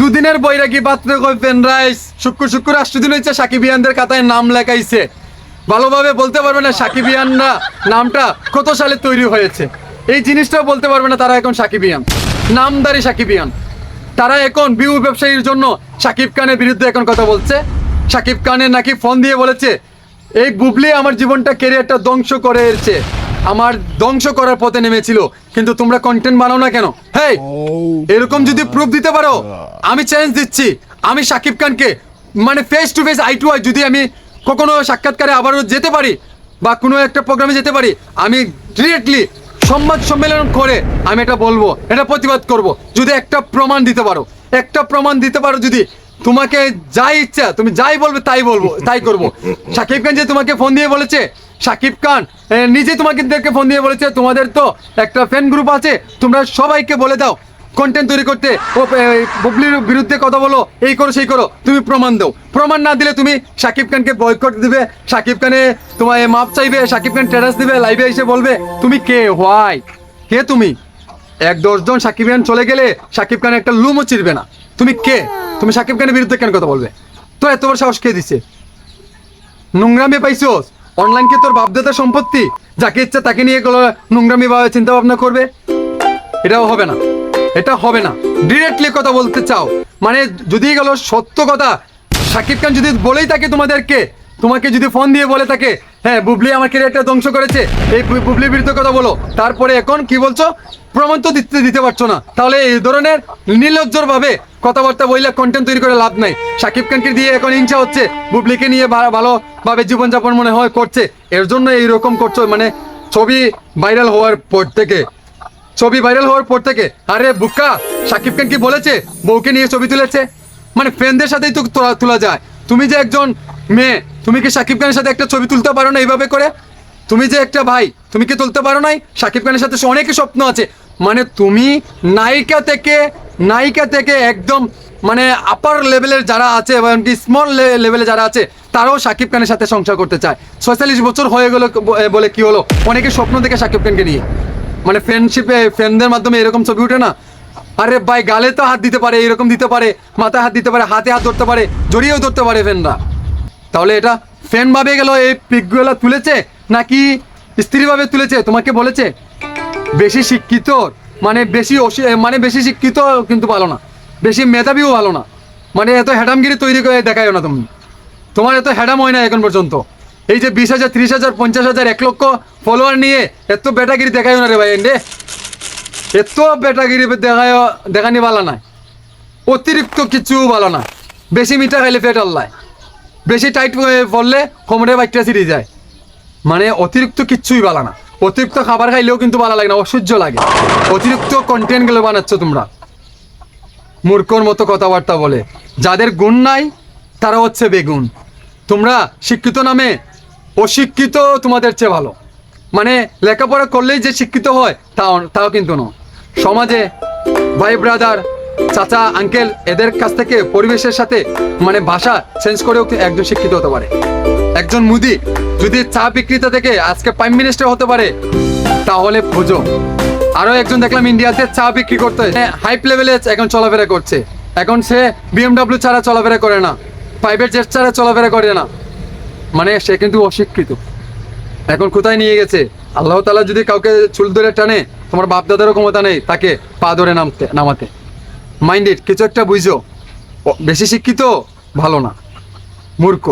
দুদিনের বৈরাগী পাত্র কইপেন রাইস শুক্র রাষ্ট্রদিন হচ্ছে সাকিবিয়ানদের খাতায় নাম লেখাইছে। ভালোভাবে বলতে পারবে না সাকিবিয়ানরা নামটা কত সালে তৈরি হয়েছে, এই জিনিসটাও বলতে পারবে না। তারা এখন সাকিবিয়ান, নামদারি সাকিবিয়ান। তারা এখন বিউ ব্যবসায়ীর জন্য সাকিব খানের বিরুদ্ধে এখন কথা বলছে। সাকিব খানের নাকি ফোন দিয়ে বলেছে এই বুবলি আমার জীবনটা ক্যারিয়ারটা ধ্বংস করে এসেছে, আমার ধ্বংস করার পথে নেমেছিল, কিন্তু তোমরা কন্টেন্ট বানাও না কেন? হেই, এরকম যদি প্রুফ দিতে পারো আমি চ্যালেঞ্জ দিচ্ছি, আমি সাকিব খানকে মানে face to face eye to eye যদি আমি কখনো সাক্ষাৎকারে আবারও যেতে পারি বা কোনো একটা প্রোগ্রামে যেতে পারি, আমি ডিরেক্টলি সংবাদ সম্মেলন করে আমি এটা বলবো, এটা প্রতিবাদ করব। যদি একটা প্রমাণ দিতে পারো, একটা প্রমাণ দিতে পারো, যদি তোমাকে যাই ইচ্ছা তুমি যাই বলবে তাই বলবো, তাই করব। সাকিব খান যে তোমাকে ফোন দিয়ে বলেছে, সাকিব খান নিজে তোমাদেরকে ফোন দিয়ে বলেছে তোমাদের তো একটা ফ্যান গ্রুপ আছে, তোমরা সবাইকে বলে দাও কন্টেন্ট তৈরি করতে, ও বুবলির বিরুদ্ধে কথা বলো, এই করো সেই করো, তুমি প্রমাণ দাও। প্রমাণ না দিলে তুমি সাকিব খানকে বয়কট দিবে, সাকিব খানে তোমার মাপ চাইবে, সাকিব খান স্ট্যাটাস দিবে, লাইভে এসে বলবে তুমি কে, হোয়াই, কে তুমি? 1-10 জন সাকিব খান চলে গেলে সাকিব খান একটা লুমও চিরবে না। তুমি কে? তুমি সাকিব খানের বিরুদ্ধে কেন কথা বলবে? তো এত বড় সাহস কে দিছে? নোংরামি পাইছোস? অনলাইনকে তোর বাপদাদার সম্পত্তি, যাকে ইচ্ছা তাকে নিয়ে গেলো নোংরামি বা চিন্তা ভাবনা করবে, এটাও হবে না, এটা হবে না। ডিরেক্টলি কথা বলতে চাও মানে যদি গেল সত্য কথা, সাকিব খান যদি বলেই থাকে তোমাদেরকে, তোমাকে যদি ফোন দিয়ে বলে থাকে হ্যাঁ বুবলি আমার ক্যারিয়ারটা ধ্বংস করেছে, এই বুবলির বিরুদ্ধে কথা বলো, তারপরে এখন কি বলছো? প্রমাণ তো দিতে পারছো না, তাহলে এই ধরনের নির্লজ্জর ভাবে কথাবার্তা বললে কন্টেন্ট তৈরি করে লাভ নাই। সাকিব খানকে দিয়ে এখন হিংসা হচ্ছে, বুবলিকে নিয়ে ভালোভাবে জীবনযাপন মনে হয় করছে, এর জন্য এইরকম করছো। মানে ছবি ভাইরাল হওয়ার পর থেকে আরে বুকা, সাকিব খান কি বলেছে বউকে নিয়ে ছবি তুলেছে? মানে ফ্রেন্ডদের সাথেই তো তোলা যায়। তুমি যে একজন মেয়ে, তুমি কি সাকিব খানের সাথে একটা ছবি তুলতে পারো না এইভাবে করে? তুমি যে একটা ভাই, তুমি কি তুলতে পারো নাই? সাকিব খানের সাথে অনেকই স্বপ্ন আছে। মানে তুমি নায়িকা থেকে একদম মানে আপার লেভেলের যারা আছে এবং স্মল লেভেলে যারা আছে, তারাও সাকিব খানের সাথে সংসার করতে চায়। 46 বছর হয়ে গেল বলে কি হলো? অনেকে স্বপ্ন দেখে সাকিব খানকে নিয়ে, মানে ফ্রেন্ডশিপে ফ্রেন্ডদের মাধ্যমে এরকম ছবি উঠে না? আরে ভাই, গালে তো হাত দিতে পারে, এরকম দিতে পারে, মাথায় হাত দিতে পারে, হাতে হাত ধরতে পারে, জড়িয়েও ধরতে পারে ফ্রেন্ডরা। তাহলে এটা ফ্যান ভাবে গেল এই পিকগুলো তুলেছে নাকি স্ত্রীভাবে তুলেছে? তোমাকে বলেছে বেশি শিক্ষিত মানে বেশি শিক্ষিত কিন্তু ভালো না, বেশি মেধাবীও ভালো না। মানে এত হ্যাডামগিরি তৈরি করে দেখায়ও না তুমি, তোমার এত হ্যাডাম হয় না এখন পর্যন্ত। এই যে 20,000 30,000 50,000 1 লক্ষ ফলোয়ার নিয়ে এত বেটাগিরি দেখায়ও না রে ভাই, এন্ডে এত বেটাগিরি দেখানি ভালো না, অতিরিক্ত কিছু ভালো না। বেশি মিঠা খাইলে পেট আল্লাহ, বেশি টাইট পড়লে কোমরে বাইকটা ছিঁড়ে যায়। মানে অতিরিক্ত কিচ্ছুই ভালো না। অতিরিক্ত খাবার খাইলেও কিন্তু ভালো লাগে না, অসহ্য লাগে। অতিরিক্ত কন্টেন্টগুলো বানাচ্ছ তোমরা, মূর্খর মতো কথাবার্তা বলে। যাদের গুণ নাই তারা হচ্ছে বেগুন। তোমরা শিক্ষিত নামে অশিক্ষিত তোমাদের চেয়ে ভালো। মানে লেখাপড়া করলেই যে শিক্ষিত হয় তাও কিন্তু নয়। সমাজে ভাই ব্রাদার চাচা আঙ্কেল এদের কাছ থেকে পরিবেশের সাথে মানে ভাষা চেঞ্জ করেও একজন শিক্ষিত হতে পারে। একজন মুদি যদি চা বিক্রেতা থেকে আজকে প্রাইম মিনিস্টার হতে পারে তাহলে বুঝো। আরো একজন দেখলাম ইন্ডিয়াতে চা বিক্রি করতে হাইপ লেভেলে এখন চলাফেরা করছে। এখন সে BMW ছাড়া চলাফেরা করে না, প্রাইভেট জেট ছাড়া চলাফেরা করে না। মানে সে কিন্তু অশিক্ষিত। এখন কোথায় নিয়ে গেছে? আল্লাহ তাআলা যদি কাউকে চুল ধরে টানে, তোমার বাপ দাদারও ক্ষমতা নেই তাকে পা ধরে নামাতে। মাইন্ডেড কিছু একটা বুঝো। বেশি শিক্ষিত ভালো না, মূর্খ।